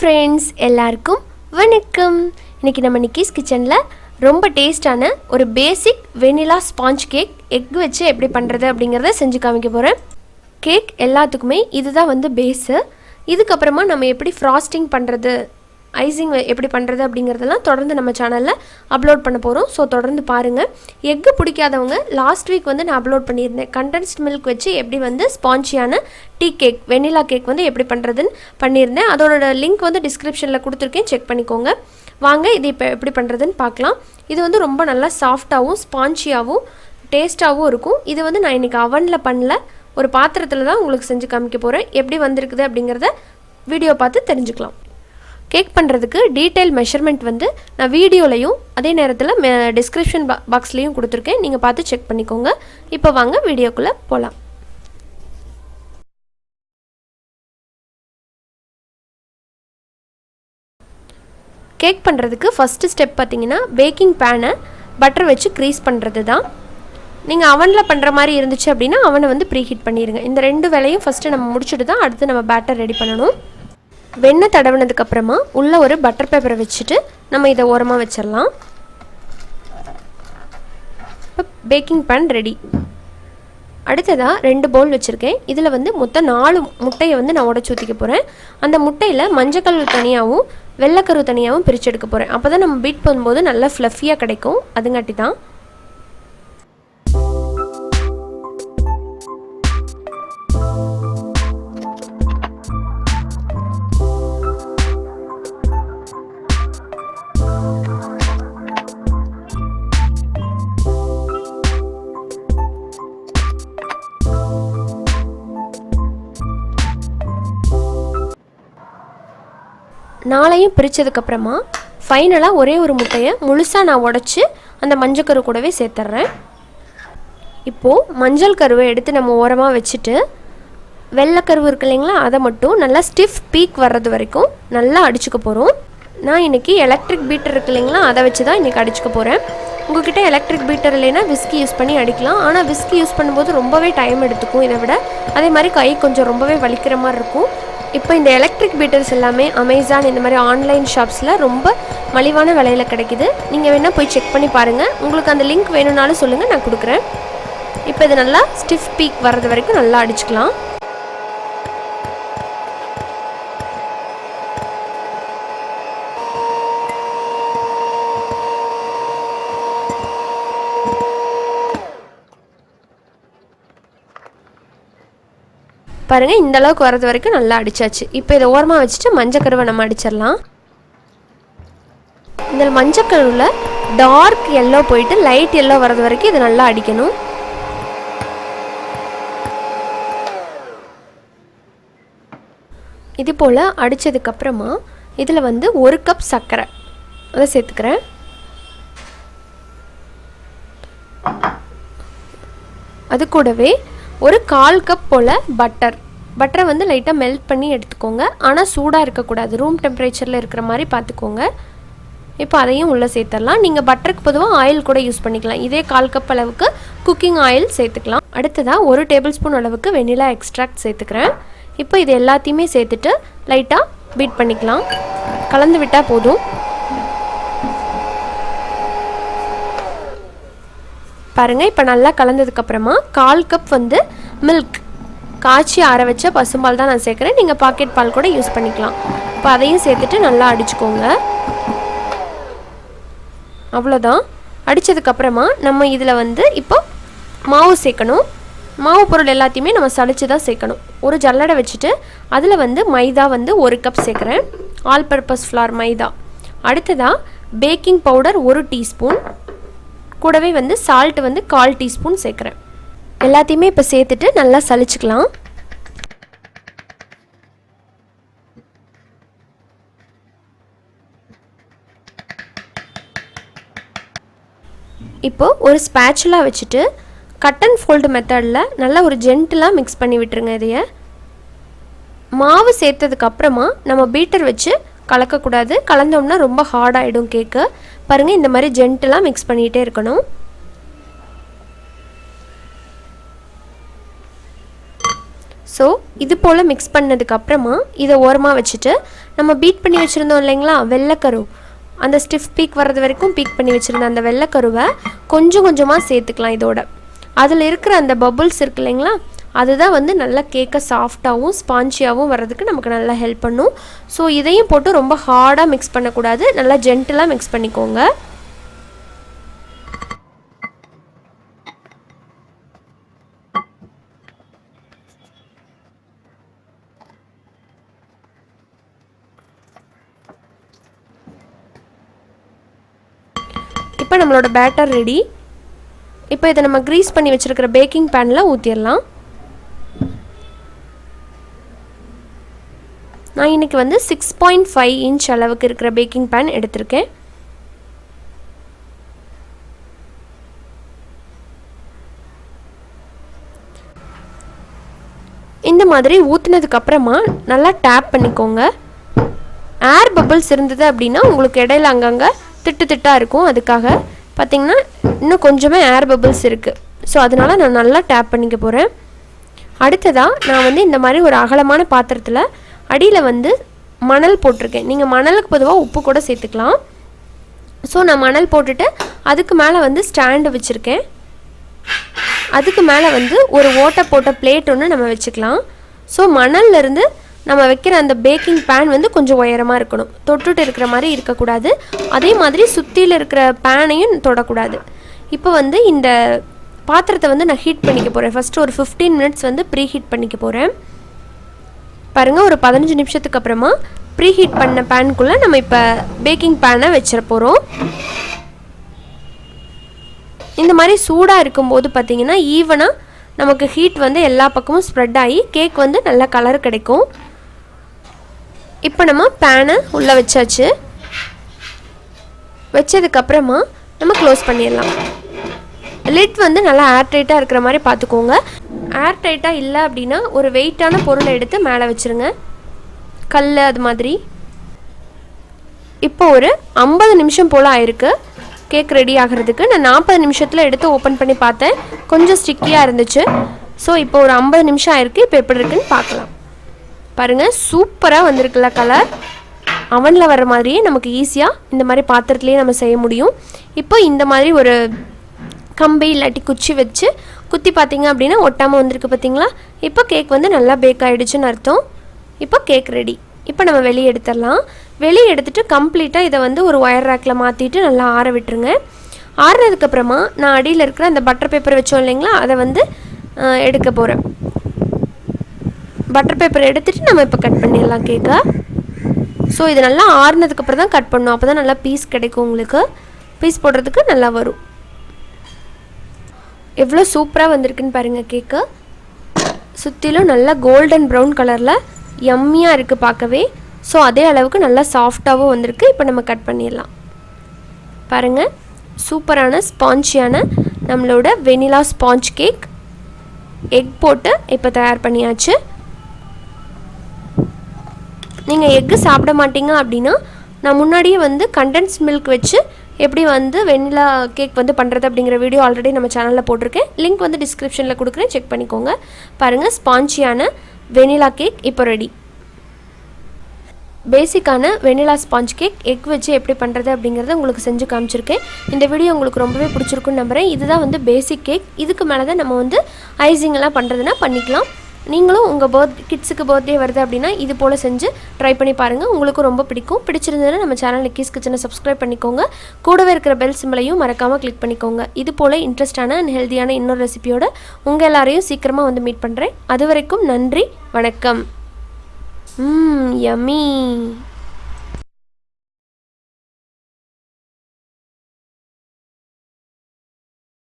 Friends எல்லாருக்கும் வணக்கம். இன்னைக்கு நம்ம நிக்கிஸ் கிச்சன்ல ரொம்ப டேஸ்டான ஒரு பேசிக் வெனிலா ஸ்பாஞ்ச் கேக் எக் வச்சு எப்படி பண்றது அப்படிங்கறத செஞ்சு காமிக்க போறேன். கேக் எல்லாத்துக்குமே இதுதான் வந்து பேஸ். இதுக்கு அப்புறமா நம்ம எப்படி ஃப்ராஸ்டிங் பண்றது, ஐசிங் எப்படி பண்ணுறது அப்படிங்கிறதெல்லாம் தொடர்ந்து நம்ம சேனலில் அப்லோட் பண்ண போகிறோம். ஸோ தொடர்ந்து பாருங்கள். எக்கு பிடிக்காதவங்க லாஸ்ட் வீக் வந்து நான் அப்லோட் பண்ணியிருந்தேன். கண்டென்ஸ்ட் மில்க் வச்சு எப்படி வந்து ஸ்பான்ச்சியான டீ கேக், வெனிலா கேக் வந்து எப்படி பண்ணுறதுன்னு பண்ணியிருந்தேன். அதோட லிங்க் வந்து டிஸ்கிரிப்ஷனில் கொடுத்துருக்கேன், செக் பண்ணிக்கோங்க. வாங்க இது இப்போ எப்படி பண்ணுறதுன்னு பார்க்கலாம். இது வந்து ரொம்ப நல்லா சாஃப்டாகவும் ஸ்பான்ச்சியாகவும் டேஸ்ட்டாகவும் இருக்கும். இது வந்து நான் இன்றைக்கி அவனில் பண்ணல, ஒரு பாத்திரத்தில் தான் உங்களுக்கு செஞ்சு காமிக்க போகிறேன். எப்படி வந்திருக்குது அப்படிங்கிறத வீடியோ பார்த்து தெரிஞ்சுக்கலாம். கேக் பண்ணுறதுக்கு டீட்டெயில் மெஷர்மெண்ட் வந்து நான் வீடியோலையும் அதே நேரத்தில் டிஸ்கிரிப்ஷன் பாக்ஸ்லேயும் கொடுத்துருக்கேன், நீங்கள் பார்த்து செக் பண்ணிக்கோங்க. இப்போ வாங்க வீடியோக்குள்ளே போகலாம். கேக் பண்ணுறதுக்கு ஃபஸ்ட்டு ஸ்டெப் பார்த்திங்கன்னா பேக்கிங் பேனை பட்டர் வச்சு க்ரீஸ் பண்ணுறது தான். நீங்கள் அவனில் பண்ணுற மாதிரி இருந்துச்சு அப்படின்னா அவனை வந்து ப்ரீ ஹீட் பண்ணிடுங்க. இந்த ரெண்டு வேலையும் ஃபஸ்ட்டு நம்ம முடிச்சுட்டு தான் அடுத்து நம்ம பேட்டர் ரெடி பண்ணணும். வெண்ணெய் தடவினதுக்கப்புறமா உள்ளே ஒரு பட்டர் பேப்பரை வச்சுட்டு நம்ம இதை ஓரமாக வச்சிடலாம். இப்போ பேக்கிங் பேன் ரெடி. அடுத்ததாக 2 பவுல் வச்சுருக்கேன். இதில் வந்து மொத்தம் 4 முட்டையை வந்து நான் உடச்சி ஊற்றிக்க போகிறேன். அந்த முட்டையில் மஞ்சக்கரு தனியாகவும் வெள்ளைக்கரு தனியாகவும் பிரித்து எடுக்க போகிறேன். அப்போ தான் நம்ம பீட் பண்ணும்போது நல்லா ஃப்ளஃபியாக கிடைக்கும். அதுங்காட்டி தான். நாளையும் பிரித்ததுக்கப்புறமா ஃபைனலாக ஒரே ஒரு முட்டையை முழுசாக நான் உடச்சி அந்த மஞ்சள் கரு கூடவே சேர்த்துட்றேன். இப்போது மஞ்சள் கருவை எடுத்து நம்ம ஓரமாக வச்சுட்டு வெள்ளைக்கருவு இருக்கு இல்லைங்களா, அதை மட்டும் நல்லா ஸ்டிஃப் பீக் வர்றது வரைக்கும் நல்லா அடிச்சுக்க போகிறோம். நான் இன்றைக்கி எலக்ட்ரிக் பீட்டர் இருக்கு இல்லைங்களா, அதை வச்சு தான் இன்றைக்கி அடிச்சுக்க போகிறேன். உங்கள்கிட்ட எலக்ட்ரிக் பீட்டர் இல்லைன்னா விஸ்கி யூஸ் பண்ணி அடிக்கலாம். ஆனால் விஸ்கி யூஸ் பண்ணும்போது ரொம்பவே டைம் எடுத்துக்கும் இதை விட. அதே மாதிரி கை கொஞ்சம் ரொம்பவே வலிக்கிற மாதிரி இருக்கும். இப்போ இந்த எலக்ட்ரிக் பீட்டர்ஸ் எல்லாமே அமேசான் இந்த மாதிரி ஆன்லைன் ஷாப்ஸில் ரொம்ப மலிவான விலையில் கிடைக்குது. நீங்கள் வேணால் போய் செக் பண்ணி பாருங்கள். உங்களுக்கு அந்த லிங்க் வேணும்னாலும் சொல்லுங்கள், நான் கொடுக்குறேன். இப்போ இது நல்லா ஸ்டிஃப் பீக் வர்றது வரைக்கும் நல்லா அடிச்சுக்கலாம். பாருங்கள், இந்த அளவுக்கு வரது வரைக்கும் நல்லா அடிச்சாச்சு. இப்போ இதை ஓரமாக வச்சுட்டு மஞ்சக்கருவை நம்ம அடிச்சிடலாம். இந்த மஞ்சக்கருவில் டார்க் எல்லோ போயிட்டு லைட் எல்லோ வரது வரைக்கும் இது நல்லா அடிக்கணும். இது போல் அடித்ததுக்கப்புறமா இதில் வந்து 1 கப் சர்க்கரை அதை சேர்த்துக்கிறேன். அது கூடவே ஒரு 1/4 கப் போல் பட்டரை வந்து லைட்டாக மெல்ட் பண்ணி எடுத்துக்கோங்க. ஆனால் சூடாக இருக்கக்கூடாது, ரூம் டெம்பரேச்சரில் இருக்கிற மாதிரி பார்த்துக்கோங்க. இப்போ அதையும் உள்ளே சேர்த்துடலாம். நீங்கள் பட்டருக்கு பொதுவாக ஆயில் கூட யூஸ் பண்ணிக்கலாம். இதே 1/4 கப் அளவுக்கு குக்கிங் ஆயில் சேர்த்துக்கலாம். அடுத்ததாக 1 டேபிள் ஸ்பூன் அளவுக்கு வெனிலா எக்ஸ்ட்ராக்ட் சேர்த்துக்கிறேன். இப்போ இது எல்லாத்தையுமே சேர்த்துட்டு லைட்டாக பீட் பண்ணிக்கலாம். கலந்து விட்டால் போதும். பாருங்கள், இப்போ நல்லா கலந்ததுக்கப்புறமா 1/4 கப் வந்து மில்க், காய்ச்சி ஆற வச்ச பசும்பால் தான் நான் சேர்க்குறேன். நீங்கள் பாக்கெட் பால் கூட யூஸ் பண்ணிக்கலாம். இப்போ அதையும் சேர்த்துட்டு நல்லா அடிச்சுக்கோங்க. அவ்வளோதான். அடித்ததுக்கப்புறமா நம்ம இதில் வந்து இப்போ மாவு சேர்க்கணும். மாவு பொருள் எல்லாத்தையுமே நம்ம சளிச்சு தான் சேர்க்கணும். ஒரு ஜல்லடை வச்சுட்டு அதில் வந்து மைதா வந்து 1 கப் சேர்க்குறேன், ஆல் பர்பஸ் ஃப்ளார் மைதா. அடுத்ததாக பேக்கிங் பவுடர் 1 டீஸ்பூன், கூடவே வந்து சால்ட் வந்து 1/4 டீஸ்பூன் சேர்க்குறேன். எல்லாத்தையுமே இப்போ சேர்த்துட்டு நல்லா சளிச்சுக்கலாம். இப்போது ஒரு ஸ்பேச்சுலா வச்சுட்டு கட் அண்ட் ஃபோல்டு மெத்தடில் நல்லா ஒரு ஜென்டிலாக மிக்ஸ் பண்ணி விட்டுருங்க. இதைய மாவு சேர்த்ததுக்கப்புறமா நம்ம பீட்டர் வச்சு கலக்கக்கூடாது. கலந்தோம்னா ரொம்ப ஹார்டாகிடும் கேக்கு. பாருங்கள், இந்த மாதிரி ஜென்டிலாக மிக்ஸ் பண்ணிகிட்டே இருக்கணும். ஸோ இது போல் மிக்ஸ் பண்ணதுக்கப்புறமா இதை ஓரமாக வச்சுட்டு நம்ம பீட் பண்ணி வச்சுருந்தோம் இல்லைங்களா வெள்ளைக்கரு, அந்த ஸ்டிஃப் பீக் வர்றது வரைக்கும் பீக் பண்ணி வச்சுருந்த அந்த வெள்ளைக்கருவை கொஞ்சம் கொஞ்சமாக சேர்த்துக்கலாம். இதோட அதில் இருக்கிற அந்த பபுள்ஸ் இருக்கு இல்லைங்களா, அதுதான் வந்து நல்லா கேக்கை சாஃப்டாகவும் ஸ்பான்ச்சியாகவும் வர்றதுக்கு நமக்கு நல்லா ஹெல்ப் பண்ணும். ஸோ இதையும் போட்டு ரொம்ப ஹார்டாக மிக்ஸ் பண்ணக்கூடாது, நல்லா ஜென்டிலாக மிக்ஸ் பண்ணிக்கோங்க. இப்போ நம்மளோட பேட்டர் ரெடி. இப்போ இதை நம்ம க்ரீஸ் பண்ணி வச்சுருக்கிற பேக்கிங் பேனில் ஊற்றிடலாம். நான் இன்றைக்கி வந்து 6.5 இன்ச் அளவுக்கு இருக்கிற பேக்கிங் பேன் எடுத்திருக்கேன். இந்த மாதிரி ஊற்றுனதுக்கப்புறமா நல்லா டேப் பண்ணிக்கோங்க. ஏர் பபிள்ஸ் இருந்தது அப்படின்னா உங்களுக்கு இடையில அங்கங்கே திட்டு திட்டாக இருக்கும். அதுக்காக பார்த்திங்கன்னா இன்னும் கொஞ்சமே ஏர் பபிள்ஸ் இருக்குது. ஸோ அதனால் நான் நல்லா டேப் பண்ணிக்க போகிறேன். அடுத்ததாக நான் வந்து இந்த மாதிரி ஒரு அகலமான பாத்திரத்தில் அடியில் வந்து மணல் போட்டிருக்கேன். நீங்கள் மணலுக்கு பொதுவாக உப்பு கூட சேர்த்துக்கலாம். ஸோ நான் மணல் போட்டுட்டு அதுக்கு மேலே வந்து ஸ்டாண்டு வச்சுருக்கேன். அதுக்கு மேலே வந்து ஒரு ஓட்டை போட்ட பிளேட் ஒன்று நம்ம வச்சுக்கலாம். ஸோ மணல்லேருந்து நம்ம வைக்கிற அந்த பேக்கிங் பேன் வந்து கொஞ்சம் உயரமாக இருக்கணும், தொட்டுட்டு இருக்கிற மாதிரி இருக்கக்கூடாது. அதே மாதிரி சுற்றியில் இருக்கிற பேனையும் தொடக்கூடாது. இப்போ வந்து இந்த பாத்திரத்தை வந்து நான் ஹீட் பண்ணிக்க போகிறேன். ஃபஸ்ட்டு ஒரு 15 மினிட்ஸ் வந்து ப்ரீ ஹீட் பண்ணிக்க போகிறேன். பாருங்கள், ஒரு 15 நிமிஷத்துக்கு அப்புறமா ப்ரீ ஹீட் பண்ண பேனுக்குள்ளே நம்ம இப்போ பேக்கிங் பேனை வச்சிட போகிறோம். இந்த மாதிரி சூடாக இருக்கும்போது பார்த்திங்கன்னா ஈவனாக நமக்கு ஹீட் வந்து எல்லா பக்கமும் ஸ்ப்ரெட் ஆகி கேக் வந்து நல்ல கலர் கிடைக்கும். இப்போ நம்ம பேனை உள்ளே வச்சாச்சு. வச்சதுக்கப்புறமா நம்ம க்ளோஸ் பண்ணிடலாம். லிட் வந்து நல்லா ஏர் டைட்டாக இருக்கிற மாதிரி பார்த்துக்கோங்க. ஏர் டைட்டாக இல்லை அப்படின்னா ஒரு வெயிட்டான பொருளை எடுத்து மேலே வச்சுருங்க, கல் அது மாதிரி. இப்போ ஒரு 50 நிமிஷம் போல் ஆயிருக்கு கேக் ரெடி ஆகிறதுக்கு. நான் 40 நிமிஷத்தில் எடுத்து ஓப்பன் பண்ணி பார்த்தேன், கொஞ்சம் ஸ்டிக்கியாக இருந்துச்சு. ஸோ இப்போ ஒரு 50 நிமிஷம் ஆயிருக்கு. இப்போ எப்படி இருக்குன்னு பார்க்கலாம். பாருங்கள், சூப்பராக வந்திருக்குல்ல கலர். அவனில் வர மாதிரியே நமக்கு ஈஸியாக இந்த மாதிரி பாத்திரத்துலேயே நம்ம செய்ய முடியும். இப்போ இந்த மாதிரி ஒரு கம்பி இல்லாட்டி குச்சி வச்சு குத்தி பார்த்திங்க அப்படின்னா ஒட்டாமல் வந்திருக்கு பார்த்திங்களா. இப்போ கேக் வந்து நல்லா பேக் ஆகிடுச்சுன்னு அர்த்தம். இப்போ கேக் ரெடி. இப்போ நம்ம வெளியே எடுத்துடலாம். வெளியே எடுத்துகிட்டு கம்ப்ளீட்டாக இதை வந்து ஒரு ஒயர் ரேக்கில் மாற்றிட்டு நல்லா ஆற விட்டுருங்க. ஆறுனதுக்கப்புறமா நான் அடியில் இருக்கிற அந்த பட்டர் பேப்பர் வச்சோம் இல்லைங்களா, அதை வந்து எடுக்க போகிறேன். பட்டர் பேப்பர் எடுத்துகிட்டு நம்ம இப்போ கட் பண்ணிடலாம் கேக்கை. ஸோ இது நல்லா ஆறுனதுக்கப்புறம் தான் கட் பண்ணணும், அப்போ தான் நல்லா பீஸ் கிடைக்கும். உங்களுக்கு பீஸ் போடுறதுக்கு நல்லா வரும். எவ்வளோ சூப்பராக வந்திருக்குன்னு பாருங்கள் கேக்கு. சுற்றிலும் நல்லா கோல்டன் ப்ரௌன் கலரில் யம்மியாக இருக்குது பார்க்கவே. ஸோ அதே அளவுக்கு நல்லா சாஃப்டாகவும் வந்திருக்கு. இப்போ நம்ம கட் பண்ணிடலாம். பாருங்கள், சூப்பரான ஸ்பான்ச்சியான நம்மளோட வெனிலா ஸ்பாஞ்ச் கேக் எக் போட்டு இப்போ தயார் பண்ணியாச்சு. நீங்கள் எக்கு சாப்பிட மாட்டீங்க அப்படின்னா நான் முன்னாடியே வந்து கண்டென்ஸ் மில்க் வச்சு எப்படி வந்து வெனிலா கேக் வந்து பண்ணுறது அப்படிங்கிற வீடியோ ஆல்ரெடி நம்ம சேனலில் போட்டிருக்கேன். லிங்க் வந்து டிஸ்கிரிப்ஷனில் கொடுக்குறேன், செக் பண்ணிக்கோங்க. பாருங்கள், ஸ்பான்ச்சியான வெனிலா கேக் இப்போ ரெடி. பேசிக்கான வெனிலா ஸ்பாஞ்ச் கேக் எக் வச்சு எப்படி பண்ணுறது அப்படிங்கிறத உங்களுக்கு செஞ்சு காமிச்சிருக்கேன். இந்த வீடியோ உங்களுக்கு ரொம்பவே பிடிச்சிருக்குன்னு நம்புகிறேன். இதுதான் வந்து பேசிக் கேக். இதுக்கு மேலே தான் நம்ம வந்து ஐசிங் எல்லாம் பண்ணுறதுனா பண்ணிக்கலாம். நீங்களும் உங்கள் கிட்ஸுக்கு பர்த்டே வருது அப்படின்னா இது போல் செஞ்சு ட்ரை பண்ணி பாருங்கள், உங்களுக்கும் ரொம்ப பிடிக்கும். பிடிச்சிருந்ததுன்னா நம்ம சேனல் நிக்கிஸ் கிச்சனை சப்ஸ்கிரைப் பண்ணிக்கோங்க. கூடவே இருக்கிற பெல் சிம்பளையும் மறக்காமல் கிளிக் பண்ணிக்கோங்க. இது போல் இன்ட்ரெஸ்டான அண்ட் ஹெல்த்தியான இன்னொரு ரெசிபியோட உங்கள் எல்லாரையும் சீக்கிரமாக வந்து மீட் பண்ணுறேன். அது வரைக்கும் நன்றி, வணக்கம். Yummy.